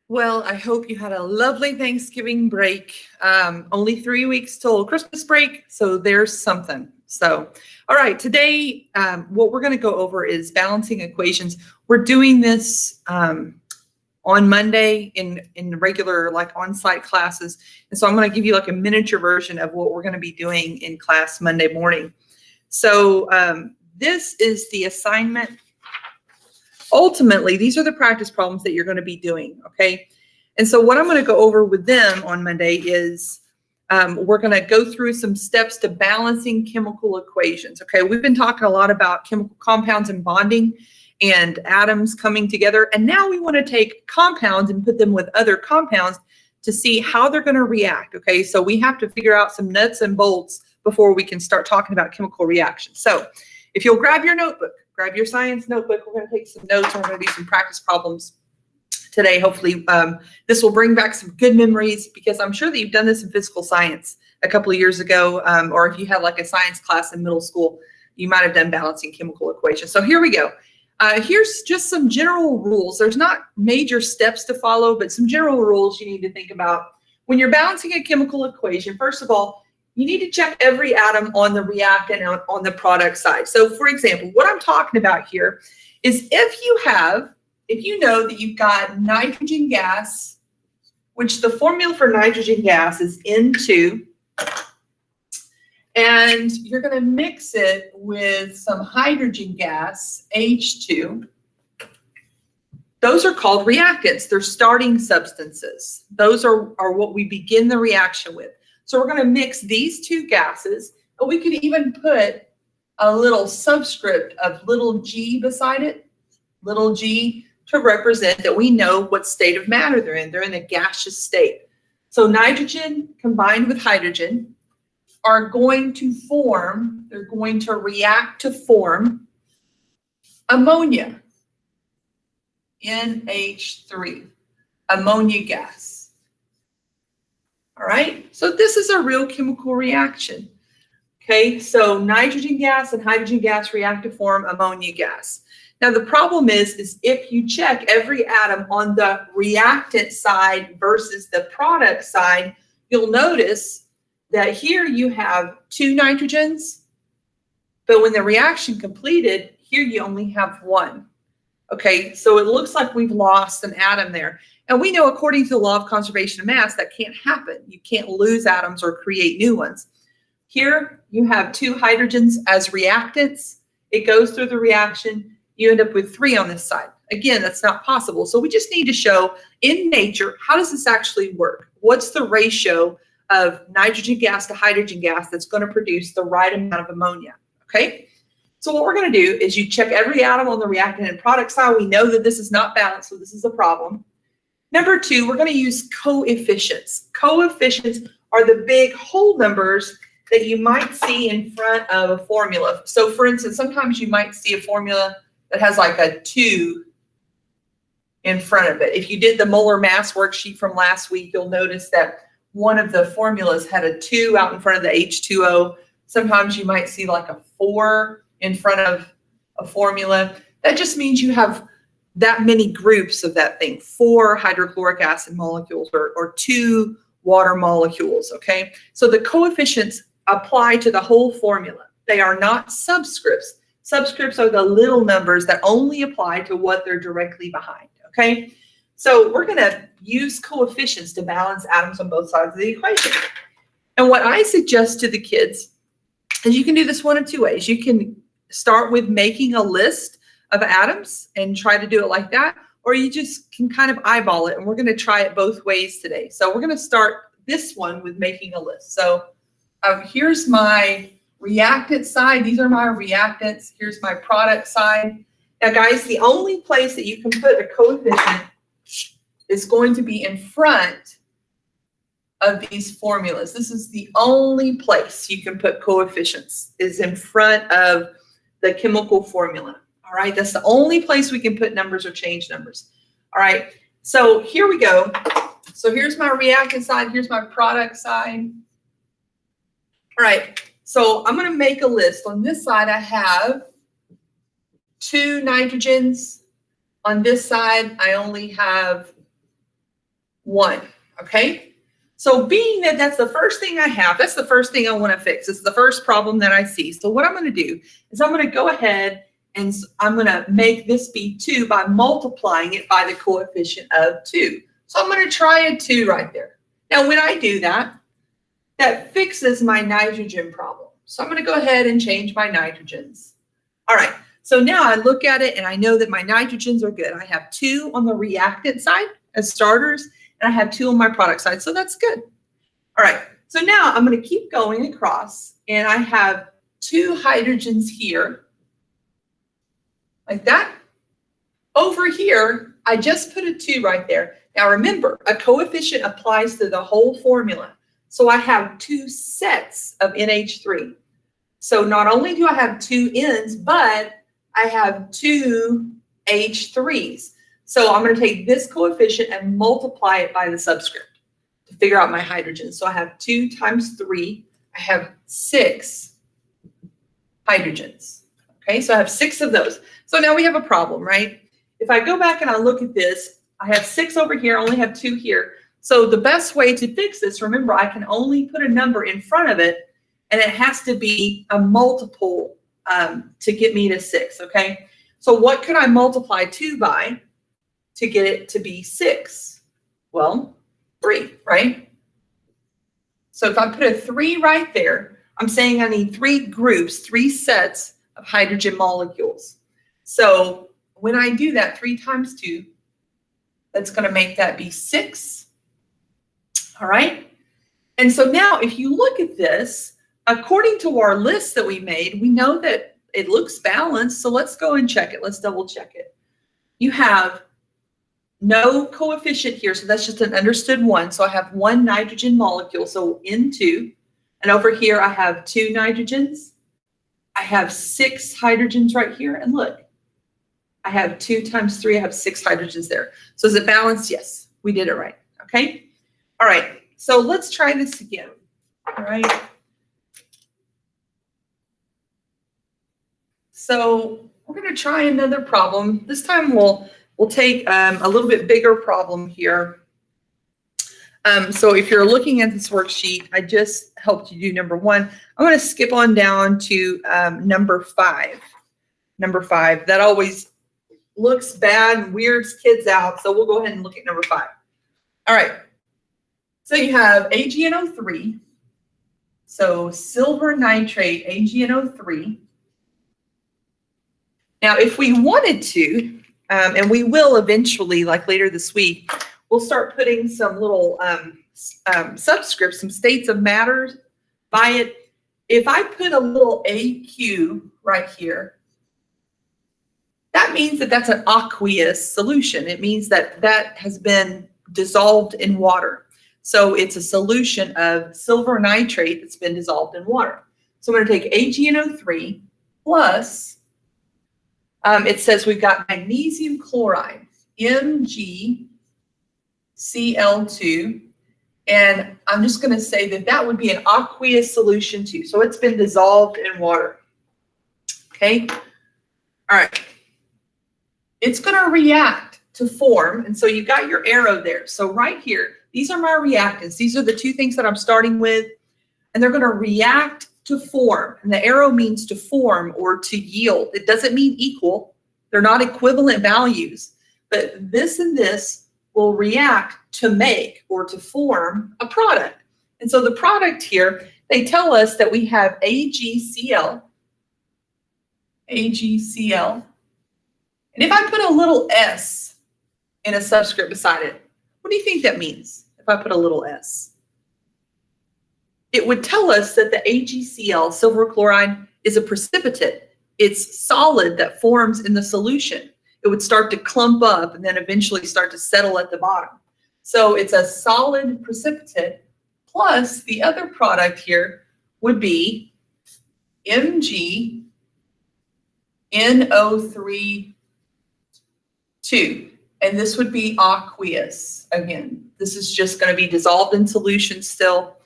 Well, I hope you had a lovely Thanksgiving break. Only 3 weeks till Christmas break, so there's something. So, all right, today what we're going to go over is balancing equations. We're doing this on Monday in regular like on-site classes, and so I'm going to give you like a miniature version of what we're going to be doing in class Monday morning. So this is the assignment. Ultimately, these are the practice problems that you're going to be doing, okay? And so what I'm going to go over with them on Monday is we're going to go through some steps to balancing chemical equations, okay? We've been talking a lot about chemical compounds and bonding and atoms coming together, and now we want to take compounds and put them with other compounds to see how they're going to react, okay? So we have to figure out some nuts and bolts before we can start talking about chemical reactions. So if you'll grab your notebook, grab your science notebook. We're going to take some notes. And we're going to do some practice problems today. Hopefully, this will bring back some good memories because I'm sure that you've done this in physical science a couple of years ago, or if you had like a science class in middle school, you might have done balancing chemical equations. So here we go. Here's just some general rules. There's not major steps to follow, but some general rules you need to think about. When you're balancing a chemical equation, first of all, you need to check every atom on the reactant on the product side. So for example, what I'm talking about here is if you know that you've got nitrogen gas, which the formula for nitrogen gas is N2, and you're going to mix it with some hydrogen gas, H2. Those are called reactants. They're starting substances. Those are what we begin the reaction with. So we're going to mix these two gases, and we could even put a little subscript of little g beside it, little g, to represent that we know what state of matter they're in. They're in a gaseous state. So nitrogen combined with hydrogen are going to form, they're going to react to form ammonia, NH3, ammonia gas. All right, so this is a real chemical reaction. Okay, so nitrogen gas and hydrogen gas react to form ammonia gas. Now the problem is if you check every atom on the reactant side versus the product side, you'll notice that here you have two nitrogens, but when the reaction completed, here you only have one. Okay, so it looks like we've lost an atom there. And we know according to the law of conservation of mass, that can't happen. You can't lose atoms or create new ones. Here you have two hydrogens as reactants. It goes through the reaction. You end up with three on this side. Again, that's not possible. So we just need to show in nature, how does this actually work? What's the ratio of nitrogen gas to hydrogen gas that's going to produce the right amount of ammonia? Okay. So what we're going to do is you check every atom on the reactant and product side. We know that this is not balanced, so this is a problem. Number two, we're going to use coefficients. Coefficients are the big whole numbers that you might see in front of a formula. So for instance, sometimes you might see a formula that has like a 2 in front of it. If you did the molar mass worksheet from last week, you'll notice that one of the formulas had a 2 out in front of the H2O. Sometimes you might see like a 4 in front of a formula. That just means you have that many groups of that thing, 4 hydrochloric acid molecules or 2 water molecules, okay? So the coefficients apply to the whole formula. They are not subscripts. Subscripts are the little numbers that only apply to what they're directly behind, okay? So we're going to use coefficients to balance atoms on both sides of the equation. And what I suggest to the kids is you can do this one of two ways. You can start with making a list of atoms and try to do it like that, or you just can kind of eyeball it, and we're going to try it both ways today. So we're going to start this one with making a list. So here's my reactant side. These are my reactants. Here's my product side. Now, guys, the only place that you can put a coefficient is going to be in front of these formulas. This is the only place you can put coefficients, is in front of the chemical formula. All right, that's the only place we can put numbers or change numbers. All right, so here we go. So here's my reactant side, here's my product side. All right, so I'm going to make a list. On this side, I have 2 nitrogens. On this side, I only have 1, okay? So being that that's the first thing I have, that's the first thing I want to fix. It's the first problem that I see. So what I'm going to do is I'm going to go ahead and I'm going to make this be 2 by multiplying it by the coefficient of 2. So I'm going to try a 2 right there. Now when I do that, that fixes my nitrogen problem. So I'm going to go ahead and change my nitrogens. All right, so now I look at it and I know that my nitrogens are good. I have 2 on the reactant side as starters, and I have 2 on my product side, so that's good. All right, so now I'm going to keep going across, and I have 2 hydrogens here, like that. Over here, I just put a 2 right there. Now remember, a coefficient applies to the whole formula. So I have 2 sets of NH3. So not only do I have 2 N's, but I have 2 H3s. So I'm going to take this coefficient and multiply it by the subscript to figure out my hydrogen. So I have 2 times 3. I have 6 hydrogens. Okay, so I have 6 of those. So now we have a problem, right? If I go back and I look at this, I have 6 over here, I only have 2 here. So the best way to fix this, remember, I can only put a number in front of it, and it has to be a multiple to get me to 6, okay? So what could I multiply 2 by to get it to be 6? Well, 3, right? So if I put a 3 right there, I'm saying I need 3 groups, 3 sets of hydrogen molecules. So when I do that, 3 times 2, that's going to make that be 6. All right. And so now if you look at this, according to our list that we made, we know that it looks balanced. So let's go and check it. Let's double check it. You have no coefficient here. So that's just an understood 1. So I have 1 nitrogen molecule. So N2. And over here, I have 2 nitrogens. I have 6 hydrogens right here. And look, I have 2 times 3. I have 6 hydrogens there. So is it balanced? Yes, we did it right. Okay. All right. So let's try this again. All right. So we're going to try another problem. This time we'll take a little bit bigger problem here. So if you're looking at this worksheet, I just helped you do number 1. I'm going to skip on down to number 5. Number 5. That always looks bad and weirds kids out. So we'll go ahead and look at number 5. All right. So you have AgNO3. So silver nitrate, AgNO3. Now, if we wanted to, and we will eventually, like later this week, we'll start putting some little subscripts, some states of matter by it. If I put a little AQ right here, that means that that's an aqueous solution. It means that that has been dissolved in water. So it's a solution of silver nitrate that's been dissolved in water. So I'm going to take AgNO3 plus, it says we've got magnesium chloride, MgCl2, and I'm just going to say that that would be an aqueous solution too. So it's been dissolved in water. Okay. All right. It's going to react to form. And so you got your arrow there. So right here, these are my reactants. These are the 2 things that I'm starting with, and they're going to react to form. And the arrow means to form or to yield. It doesn't mean equal. They're not equivalent values, but this and this will react to make or to form a product. And so the product here, they tell us that we have AgCl. And if I put a little s in a subscript beside it, what do you think that means if I put a little s? It would tell us that the AgCl, silver chloride, is a precipitate. It's solid that forms in the solution. It would start to clump up and then eventually start to settle at the bottom. So it's a solid precipitate, plus the other product here would be MgNO3 2. And this would be aqueous. Again, this is just going to be dissolved in solution still,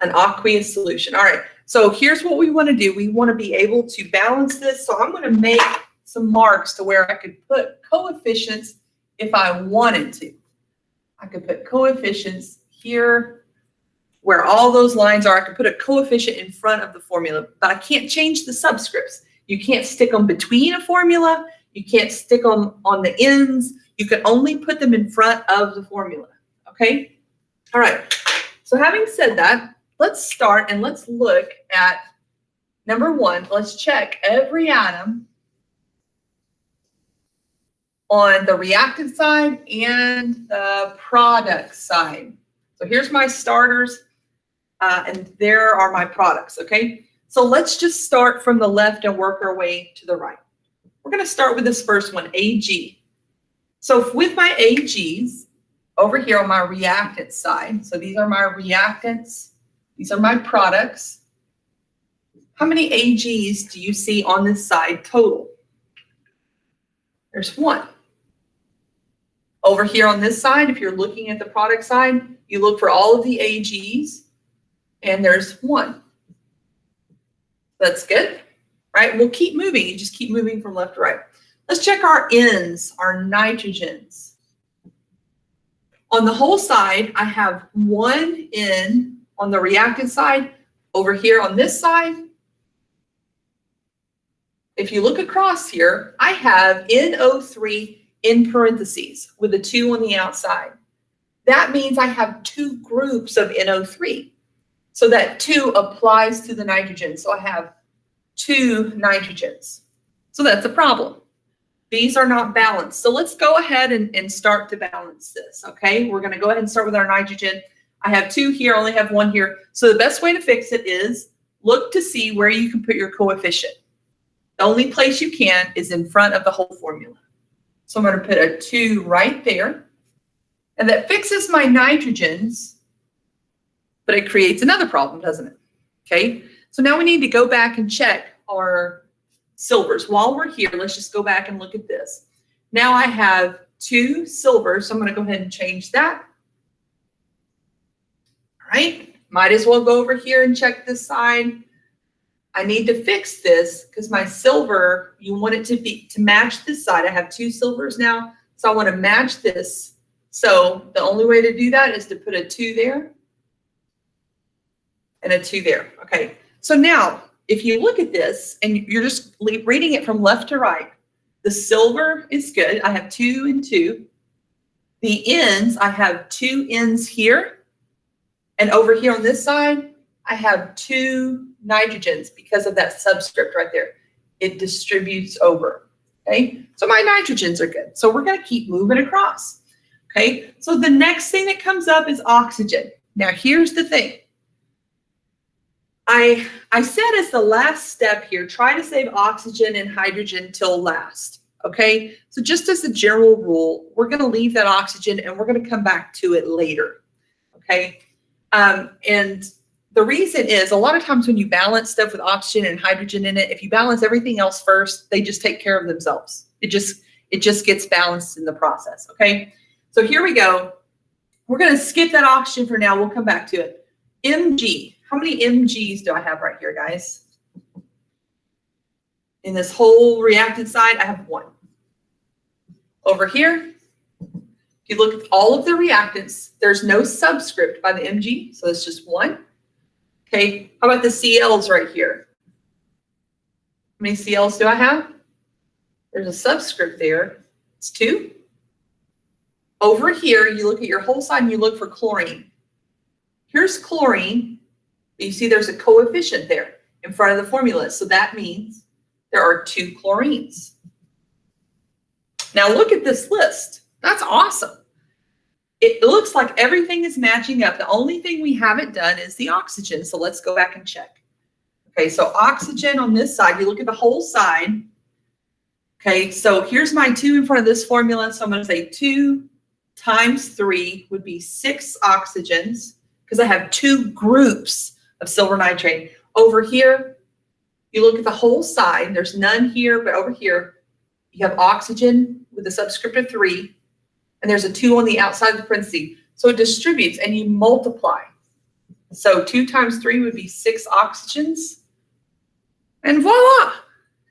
an aqueous solution. All right, so here's what we want to do. We want to be able to balance this. So I'm going to make some marks to where I could put coefficients if I wanted to. I could put coefficients here where all those lines are. I could put a coefficient in front of the formula, but I can't change the subscripts. You can't stick them between a formula. You can't stick them on the ends. You can only put them in front of the formula, okay? All right, so having said that, let's start and let's look at number one. Let's check every atom on the reactant side and the product side. So here's my starters, and there are my products, okay? So let's just start from the left and work our way to the right. We're going to start with this first one, Ag. So with my Ags, over here on my reactant side, so these are my reactants, these are my products. How many Ags do you see on this side total? There's one. Over here on this side, if you're looking at the product side, you look for all of the Ags, and there's one. That's good, right? We'll keep moving. You just keep moving from left to right. Let's check our Ns, our nitrogens. On the whole side, I have one N on the reactant side. Over here on this side, if you look across here, I have NO3 in parentheses with a 2 on the outside. That means I have two groups of NO3. So that 2 applies to the nitrogen. So I have 2 nitrogens. So that's a problem. These are not balanced. So let's go ahead and start to balance this, okay? We're going to go ahead and start with our nitrogen. I have 2 here, I only have 1 here. So the best way to fix it is look to see where you can put your coefficient. The only place you can is in front of the whole formula. So I'm going to put a 2 right there. And that fixes my nitrogens, but it creates another problem, doesn't it? Okay, so now we need to go back and check our silvers. While we're here, let's just go back and look at this. Now I have 2 silvers, so I'm going to go ahead and change that. All right, might as well go over here and check this side. I need to fix this because my silver, you want it to match this side. I have 2 silvers now, so I want to match this. So the only way to do that is to put a 2 there and a 2 there. Okay, so now if you look at this and you're just reading it from left to right, the silver is good. I have 2 and 2. The Ns, I have 2 Ns here. And over here on this side, I have 2 nitrogens because of that subscript right there. It distributes over, okay? So my nitrogens are good. So we're going to keep moving across, okay? So the next thing that comes up is oxygen. Now here's the thing. I said as the last step here, try to save oxygen and hydrogen till last, okay? So just as a general rule, we're going to leave that oxygen and we're going to come back to it later, okay? And the reason is a lot of times when you balance stuff with oxygen and hydrogen in it, if you balance everything else first, they just take care of themselves. It just gets balanced in the process, okay? So here we go. We're going to skip that oxygen for now. We'll come back to it. Mg. How many Mgs do I have right here, guys? In this whole reactant side, I have 1. Over here, if you look at all of the reactants, there's no subscript by the Mg, so it's just 1. Okay, how about the Cls right here? How many Cls do I have? There's a subscript there. It's 2. Over here, you look at your whole side and you look for chlorine. Here's chlorine. You see there's a coefficient there in front of the formula. So that means there are 2 chlorines. Now look at this list. That's awesome. It looks like everything is matching up. The only thing we haven't done is the oxygen. So let's go back and check. Okay, so oxygen on this side, you look at the whole side. Okay, so here's my 2 in front of this formula. So I'm going to say 2 times 3 would be 6 oxygens because I have 2 groups of silver nitrate. Over here, you look at the whole side. There's none here, but over here, you have oxygen with a subscript of 3, and there's a 2 on the outside of the parenthesis. So it distributes, and you multiply. So 2 times 3 would be 6 oxygens, and voila,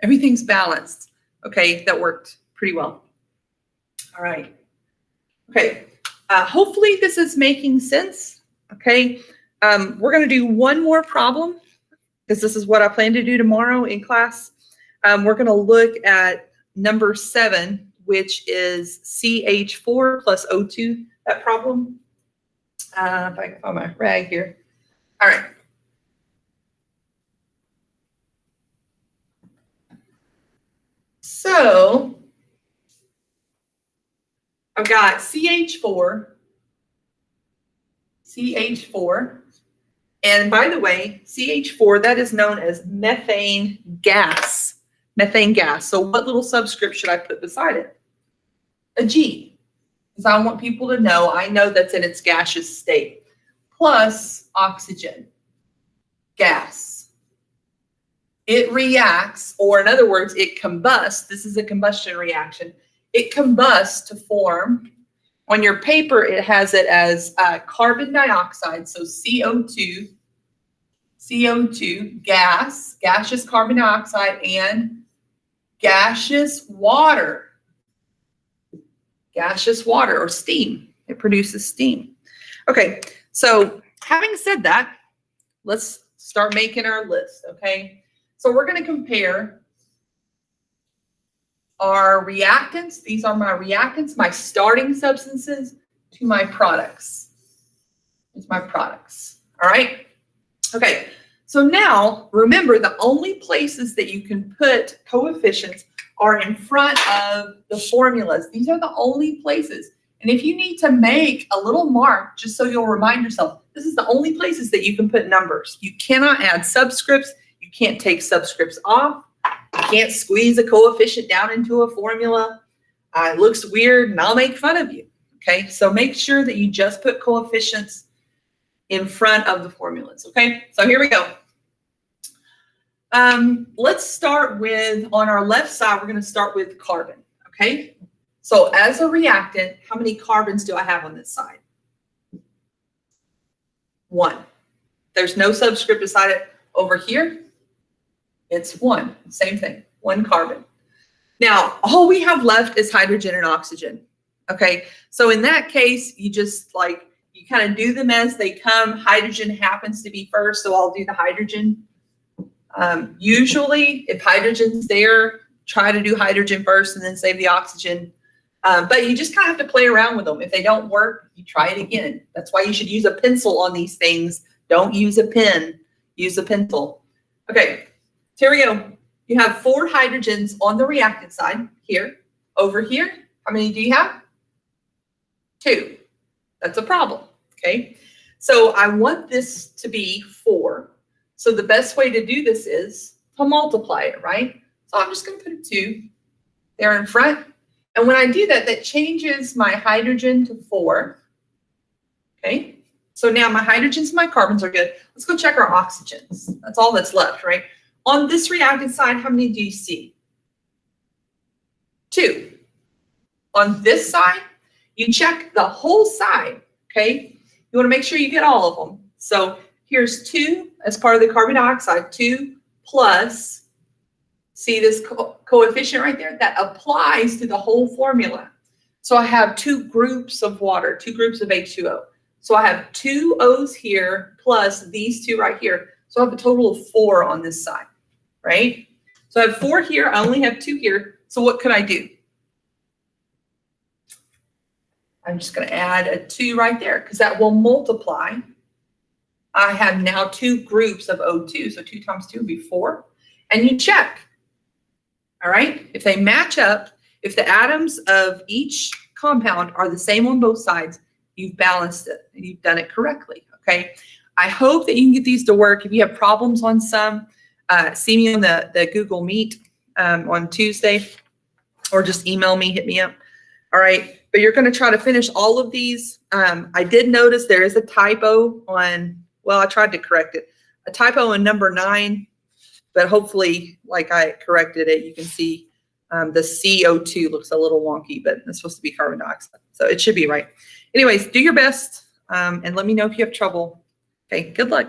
everything's balanced. Okay, that worked pretty well. All right. Okay, Hopefully this is making sense. Okay. We're going to do one more problem because this is what I plan to do tomorrow in class. We're going to look at number 7, which is CH4 plus O2, that problem. If I can find my rag here. All right. So I've got CH4, and by the way, CH4, that is known as methane gas. Methane gas. So what little subscript should I put beside it? A G, because I want people to know, I know that's in its gaseous state. Plus oxygen, gas. It reacts, or in other words, it combusts. This is a combustion reaction. It combusts to form, on your paper, it has it as carbon dioxide, so CO2, gas, gaseous carbon dioxide, and gaseous water or steam. It produces steam. Okay, so having said that, let's start making our list, okay? So we're going to compare our reactants. These are my reactants, my starting substances, to my products. It's my products, all right? Okay, so now remember the only places that you can put coefficients are in front of the formulas. These are the only places. And if you need to make a little mark, just so you'll remind yourself, this is the only places that you can put numbers. You cannot add subscripts. You can't take subscripts off. You can't squeeze a coefficient down into a formula. It looks weird and I'll make fun of you. Okay, so make sure that you just put coefficients in front of the formulas. Okay, so here we go. Let's start with, on our left side, we're going to start with carbon. Okay, so as a reactant, how many carbons do I have on this side? 1. There's no subscript beside it. Over here, it's 1. Same thing, 1 carbon. Now, all we have left is hydrogen and oxygen. Okay, so in that case, you just you kind of do them as they come. Hydrogen happens to be first, so I'll do the hydrogen. Usually, if hydrogen's there, try to do hydrogen first and then save the oxygen. But you just kind of have to play around with them. If they don't work, you try it again. That's why you should use a pencil on these things. Don't use a pen. Use a pencil. Okay, so here we go. You have 4 hydrogens on the reactant side here. Over here, how many do you have? 2. That's a problem, okay? So I want this to be 4. So the best way to do this is to multiply it, right? So I'm just going to put a 2 there in front. And when I do that, that changes my hydrogen to 4. Okay, so now my hydrogens and my carbons are good. Let's go check our oxygens. That's all that's left, right? On this reactant side, how many do you see? 2. On this side, you check the whole side, okay? You want to make sure you get all of them. So here's 2 as part of the carbon dioxide, 2 plus, see this coefficient right there? That applies to the whole formula. So I have 2 groups of water, 2 groups of H2O. So I have 2 O's here plus these 2 right here. So I have a total of 4 on this side, right? So I have 4 here, I only have 2 here. So what could I do? I'm just going to add a 2 right there because that will multiply. I have now 2 groups of O2, so 2 times 2 would be 4. And you check, all right? If they match up, if the atoms of each compound are the same on both sides, you've balanced it and you've done it correctly, okay? I hope that you can get these to work. If you have problems on some, see me on the Google Meet on Tuesday, or just email me, hit me up, all right? But you're going to try to finish all of these. I did notice there is a typo on, well, I tried to correct it. A typo in number 9, but hopefully, like I corrected it, you can see the CO2 looks a little wonky, but it's supposed to be carbon dioxide. So it should be right. Anyways, do your best and let me know if you have trouble. Okay, good luck.